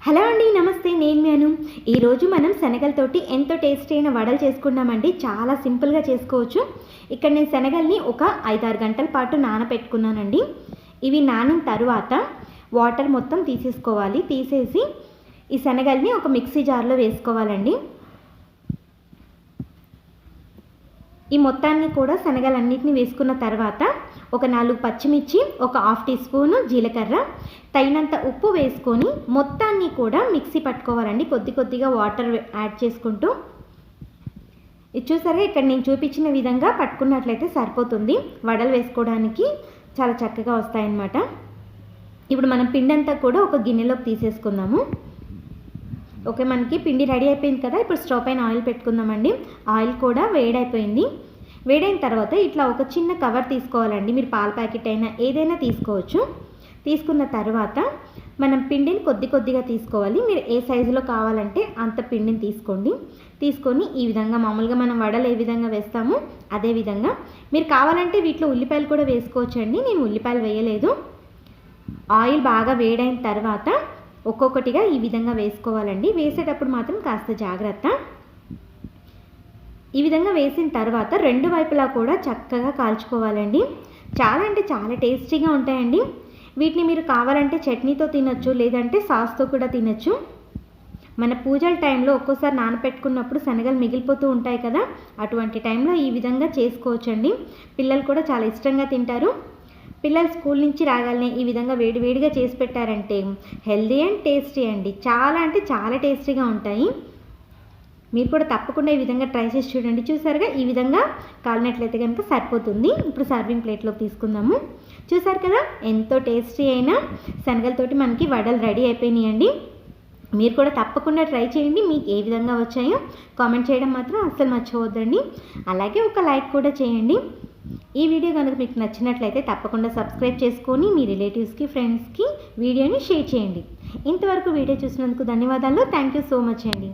Hello అండి, నమస్తే. నేను మేను. ఈరోజు మనం శనగలతోటి ఎంతో టేస్టీ అయిన వడలు చేసుకున్నామండి. చాలా సింపుల్గా చేసుకోవచ్చు. ఇక్కడ నేను శనగల్ని ఒక 5-6 గంటల పాటు నానబెట్టుకున్నానండి. ఇవి నానిన తర్వాత వాటర్ మొత్తం తీసేసుకోవాలి. తీసేసి ఈ శనగల్ని ఒక మిక్సీ జార్లో వేసుకోవాలండి. ఈ మొత్తాన్ని కూడా శనగలన్నిటిని వేసుకున్న తర్వాత ఒక 4 పచ్చిమిర్చి, ఒక 1/2 టీ స్పూను జీలకర్ర, తగినంత ఉప్పు వేసుకొని మొత్తాన్ని కూడా మిక్సీ పట్టుకోవాలండి. కొద్ది కొద్దిగా వాటర్ యాడ్ చేసుకుంటూ. ఇది చూసారా, ఇక్కడ నేను చూపించిన విధంగా పట్టుకున్నట్లయితే సరిపోతుంది. వడలు వేసుకోవడానికి చాలా చక్కగా వస్తాయన్నమాట. ఇప్పుడు మనం పిండి అంతా కూడా ఒక గిన్నెలోకి తీసేసుకుందాము. ఓకే, మనకి పిండి రెడీ అయిపోయింది కదా. ఇప్పుడు స్టవ్ పైన ఆయిల్ పెట్టుకుందామండి. ఆయిల్ కూడా వేడైపోయింది. వేడైన తర్వాత ఇట్లా ఒక చిన్న కవర్ తీసుకోవాలండి. మీరు పాల ప్యాకెట్ అయినా ఏదైనా తీసుకోవచ్చు. తీసుకున్న తర్వాత మనం పిండిని కొద్ది కొద్దిగా తీసుకోవాలి. మీరు ఏ సైజులో కావాలంటే అంత పిండిని తీసుకోండి. తీసుకొని ఈ విధంగా మామూలుగా మనం వడలు ఏ విధంగా వేస్తామో అదే విధంగా మీరు కావాలంటే వీటిలో ఉల్లిపాయలు కూడా వేసుకోవచ్చండి. నేను ఉల్లిపాయలు వేయలేదు. ఆయిల్ బాగా వేడైన తర్వాత ఒక్కొక్కటిగా ఈ విధంగా వేసుకోవాలండి. వేసేటప్పుడు మాత్రం కాస్త జాగ్రత్త. ఈ విధంగా వేసిన తర్వాత 2 వైపులా కూడా చక్కగా కాల్చుకోవాలండి. చాలా అంటే చాలా టేస్టీగా ఉంటాయండి. వీటిని మీరు కావాలంటే చట్నీతో తినొచ్చు, లేదంటే సాస్తో కూడా తినొచ్చు. మన పూజల టైంలో ఒక్కోసారి నానపెట్టుకున్నప్పుడు శనగలు మిగిలిపోతూ ఉంటాయి కదా, అటువంటి టైంలో ఈ విధంగా చేసుకోవచ్చండి. పిల్లలు కూడా చాలా ఇష్టంగా తింటారు. పిల్లలు స్కూల్ నుంచి రాగానే ఈ విధంగా వేడివేడిగా చేసి పెట్టారంటే హెల్దీ అండ్ టేస్టీ అండి. చాలా అంటే చాలా టేస్టీగా ఉంటాయి. మీరు కూడా తప్పకుండా ఈ విధంగా ట్రై చేసి చూడండి. చూసారుగా, ఈ విధంగా కాలినట్లయితే కనుక సరిపోతుంది. ఇప్పుడు సర్వింగ్ ప్లేట్లోకి తీసుకుందాము. చూసారు కదా, ఎంతో టేస్టీ అయిన శనగలతోటి మనకి వడలు రెడీ అయిపోయినాయండి. మీరు కూడా తప్పకుండా ట్రై చేయండి. మీకు ఏ విధంగా వచ్చాయో కామెంట్ చేయడం మాత్రం అస్సలు మర్చిపోవద్దండి. అలాగే ఒక లైక్ కూడా చేయండి. ఈ వీడియో కనుక మీకు నచ్చినట్లయితే తప్పకుండా సబ్స్క్రైబ్ చేసుకొని మీ రిలేటివ్స్కి, ఫ్రెండ్స్కి వీడియోని షేర్ చేయండి. ఇంతవరకు వీడియో చూసినందుకు ధన్యవాదాలు. థ్యాంక్ యూ సో మచ్ అండి.